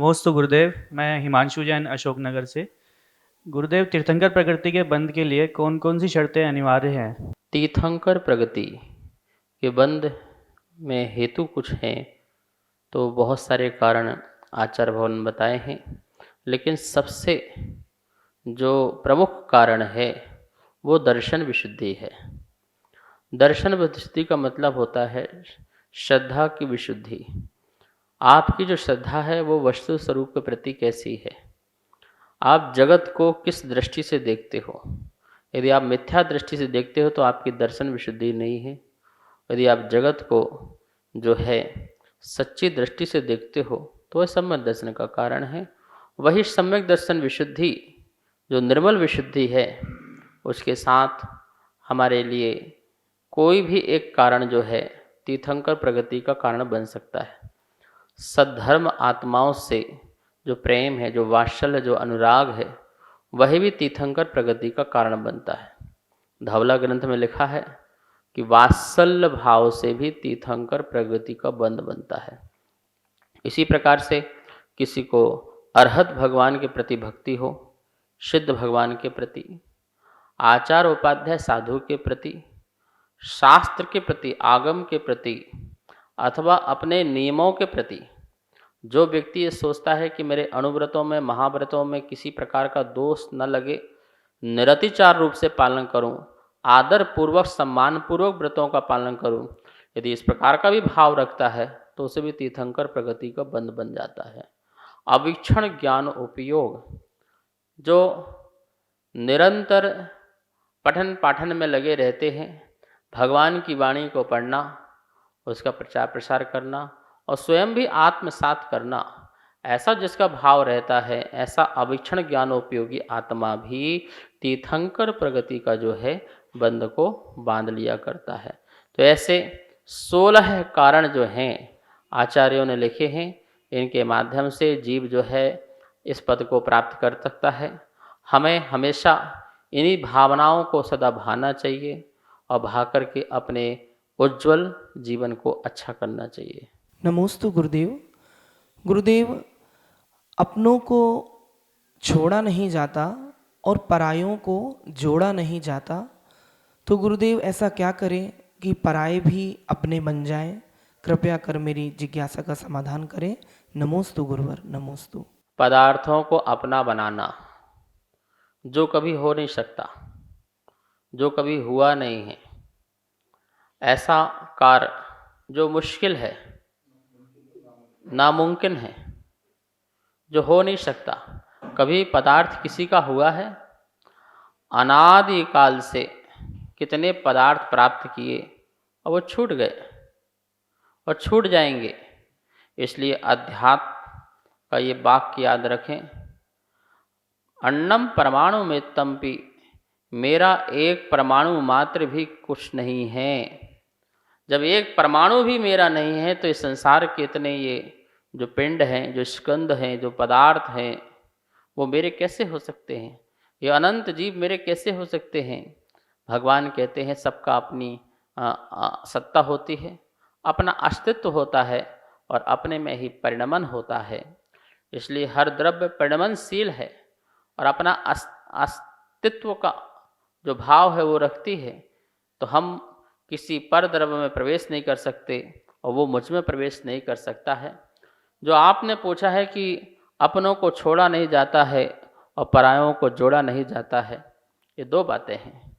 नमोस्तु गुरुदेव। मैं हिमांशु जैन अशोकनगर से। गुरुदेव, तीर्थंकर प्रकृति के बंध के लिए कौन-कौन सी शर्तें अनिवार्य हैं? तीर्थंकर प्रगति के बंध में हेतु कुछ हैं तो बहुत सारे कारण आचार्य भगवान ने बताए हैं, लेकिन सबसे जो प्रमुख कारण है वो दर्शन विशुद्धि है। दर्शन विशुद्धि का मतलब होता है श्रद्धा की विशुद्धि। आपकी जो श्रद्धा है वो वस्तु स्वरूप के प्रति कैसी है, आप जगत को किस दृष्टि से देखते हो। यदि आप मिथ्या दृष्टि से देखते हो तो आपकी दर्शन विशुद्धि नहीं है। यदि आप जगत को जो है सच्ची दृष्टि से देखते हो तो वह सम्यक दर्शन का कारण है। वही सम्यक दर्शन विशुद्धि जो निर्मल विशुद्धि है, उसके साथ हमारे लिए कोई भी एक कारण जो है तीर्थंकर प्रगति का कारण बन सकता है। सद्धर्म आत्माओं से जो प्रेम है, जो वात्सल्य, जो अनुराग है, वही भी तीर्थंकर प्रगति का कारण बनता है। धवला ग्रंथ में लिखा है कि वात्सल्य भाव से भी तीर्थंकर प्रगति का बंध बनता है। इसी प्रकार से किसी को अरहत भगवान के प्रति भक्ति हो, सिद्ध भगवान के प्रति, आचार उपाध्याय साधु के प्रति, शास्त्र के प्रति, आगम के प्रति, अथवा अपने नियमों के प्रति, जो व्यक्ति ये सोचता है कि मेरे अनुव्रतों में, महाव्रतों में किसी प्रकार का दोष न लगे, निरतिचार रूप से पालन करूं, आदर पूर्वक सम्मान पूर्वक व्रतों का पालन करूं, यदि इस प्रकार का भी भाव रखता है तो उसे भी तीर्थंकर प्रगति का बंध बन जाता है। अवीक्षण ज्ञान उपयोग, जो निरंतर पठन पाठन में लगे रहते हैं, भगवान की वाणी को पढ़ना, उसका प्रचार प्रसार करना और स्वयं भी आत्मसात करना, ऐसा जिसका भाव रहता है, ऐसा अवीक्षण ज्ञान उपयोगी आत्मा भी तीर्थंकर प्रगति का जो है बंध को बांध लिया करता है। तो ऐसे 16 कारण जो हैं आचार्यों ने लिखे हैं, इनके माध्यम से जीव जो है इस पद को प्राप्त कर सकता है। हमें हमेशा इन्हीं भावनाओं को सदा भाना चाहिए और भा करके अपने उज्ज्वल जीवन को अच्छा करना चाहिए। नमोस्तु गुरुदेव। गुरुदेव, अपनों को छोड़ा नहीं जाता और परायों को जोड़ा नहीं जाता, तो गुरुदेव ऐसा क्या करें कि पराये भी अपने बन जाएं? कृपया कर मेरी जिज्ञासा का समाधान करें। नमोस्तु गुरुवर, नमोस्तु। पदार्थों को अपना बनाना जो कभी हो नहीं सकता, जो कभी हुआ नहीं है, ऐसा कार्य जो मुश्किल है, नामुमकिन है, जो हो नहीं सकता। कभी पदार्थ किसी का हुआ है? अनादि काल से कितने पदार्थ प्राप्त किए और वो छूट गए और छूट जाएंगे। इसलिए अध्यात्म का ये वाक्य याद रखें, अन्नम परमाणु में तम्पि, मेरा एक परमाणु मात्र भी कुछ नहीं है। जब एक परमाणु भी मेरा नहीं है तो इस संसार के इतने ये जो पिंड हैं, जो स्कंद हैं, जो पदार्थ हैं, वो मेरे कैसे हो सकते हैं? ये अनंत जीव मेरे कैसे हो सकते हैं? भगवान कहते हैं सबका अपनी सत्ता होती है, अपना अस्तित्व होता है और अपने में ही परिणमन होता है। इसलिए हर द्रव्य परिणमनशील है और अपना अस्तित्व का जो भाव है वो रखती है। तो हम किसी पर द्रव्य में प्रवेश नहीं कर सकते और वो मुझ में प्रवेश नहीं कर सकता है। जो आपने पूछा है कि अपनों को छोड़ा नहीं जाता है और परायों को जोड़ा नहीं जाता है, ये दो बातें हैं।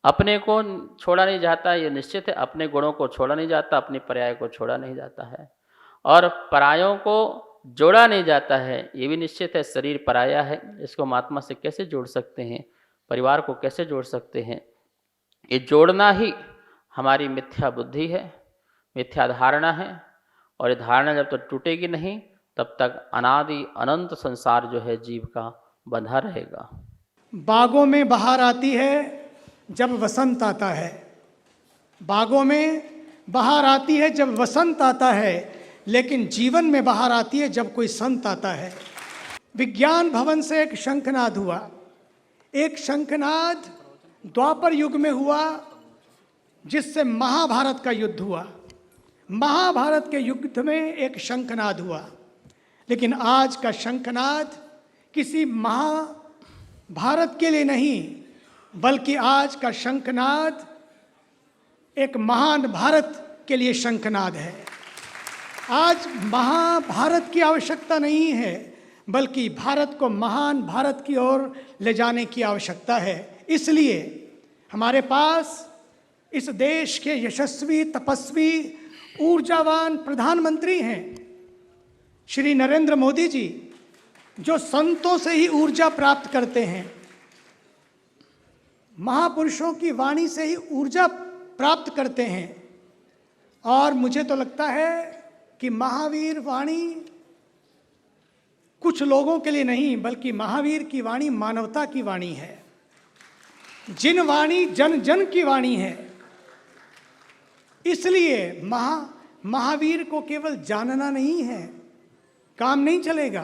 अपने को छोड़ा नहीं जाता ये निश्चित है, अपने गुणों को छोड़ा नहीं जाता, अपनी पर्याय को छोड़ा नहीं जाता है, और परायों को जोड़ा नहीं जाता है ये भी निश्चित है। शरीर पराया है, इसको हम आत्मा से कैसे जोड़ सकते हैं, परिवार को कैसे जोड़ सकते हैं? ये जोड़ना ही हमारी मिथ्या बुद्धि है, मिथ्या धारणा है, और ये धारणा जब तक टूटेगी नहीं तब तक अनादि अनंत संसार जो है जीव का बंधा रहेगा। बागों में बहार आती है जब वसंत आता है, बागों में बहार आती है जब वसंत आता है, लेकिन जीवन में बहार आती है जब कोई संत आता है। विज्ञान भवन से एक शंखनाद हुआ, एक शंखनाद द्वापर युग में हुआ जिससे महाभारत का युद्ध हुआ। महाभारत के युद्ध में एक शंखनाद हुआ, लेकिन आज का शंखनाद किसी महाभारत के लिए नहीं, बल्कि आज का शंखनाद एक महान भारत के लिए शंखनाद है। आज महाभारत की आवश्यकता नहीं है, बल्कि भारत को महान भारत की ओर ले जाने की आवश्यकता है। इसलिए हमारे पास इस देश के यशस्वी, तपस्वी, ऊर्जावान प्रधानमंत्री हैं श्री नरेंद्र मोदी जी, जो संतों से ही ऊर्जा प्राप्त करते हैं, महापुरुषों की वाणी से ही ऊर्जा प्राप्त करते हैं। और मुझे तो लगता है कि महावीर वाणी कुछ लोगों के लिए नहीं, बल्कि महावीर की वाणी मानवता की वाणी है। जिन वाणी जन जन की वाणी है। इसलिए महावीर को केवल जानना नहीं है, काम नहीं चलेगा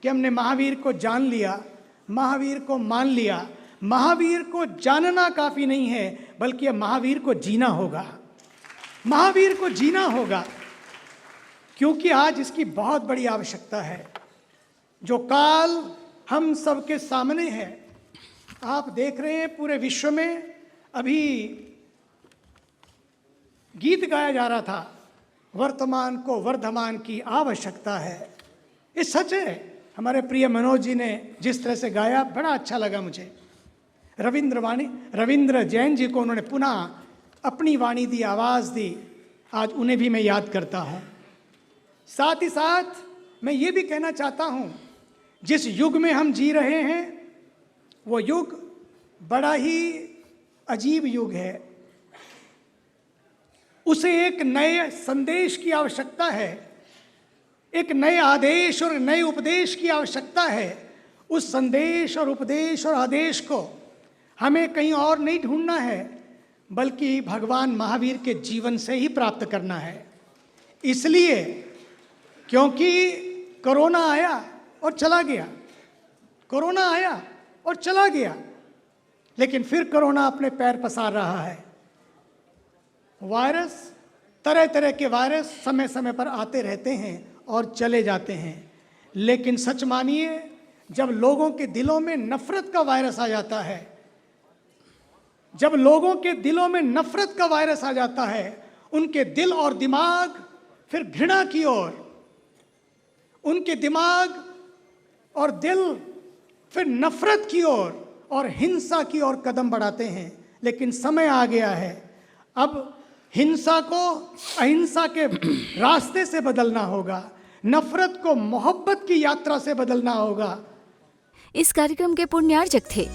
कि हमने महावीर को जान लिया, महावीर को मान लिया। महावीर को जानना काफ़ी नहीं है, बल्कि महावीर को जीना होगा। महावीर को जीना होगा, क्योंकि आज इसकी बहुत बड़ी आवश्यकता है। जो काल हम सबके सामने है, आप देख रहे हैं पूरे विश्व में अभी गीत गाया जा रहा था, वर्तमान को वर्धमान की आवश्यकता है। ये सच है। हमारे प्रिय मनोज जी ने जिस तरह से गाया, बड़ा अच्छा लगा मुझे। रविंद्र जैन जी को उन्होंने पुनः अपनी वाणी दी, आवाज़ दी। आज उन्हें भी मैं याद करता हूँ। साथ ही साथ मैं ये भी कहना चाहता हूँ, जिस युग में हम जी रहे हैं वो युग बड़ा ही अजीब युग है। उसे एक नए संदेश की आवश्यकता है, एक नए आदेश और नए उपदेश की आवश्यकता है। उस संदेश और उपदेश और आदेश को हमें कहीं और नहीं ढूंढना है, बल्कि भगवान महावीर के जीवन से ही प्राप्त करना है। इसलिए क्योंकि कोरोना आया और चला गया, कोरोना आया और चला गया, लेकिन फिर कोरोना अपने पैर पसार रहा है। वायरस, तरह तरह के वायरस समय समय पर आते रहते हैं और चले जाते हैं, लेकिन सच मानिए, जब लोगों के दिलों में नफरत का वायरस आ जाता है, जब लोगों के दिलों में नफरत का वायरस आ जाता है, उनके दिल और दिमाग फिर घृणा की ओर, उनके दिमाग और दिल फिर नफरत की ओर और हिंसा की ओर कदम बढ़ाते हैं। लेकिन समय आ गया है, अब हिंसा को अहिंसा के रास्ते से बदलना होगा, नफरत को मोहब्बत की यात्रा से बदलना होगा। इस कार्यक्रम के पुण्यार्जक थे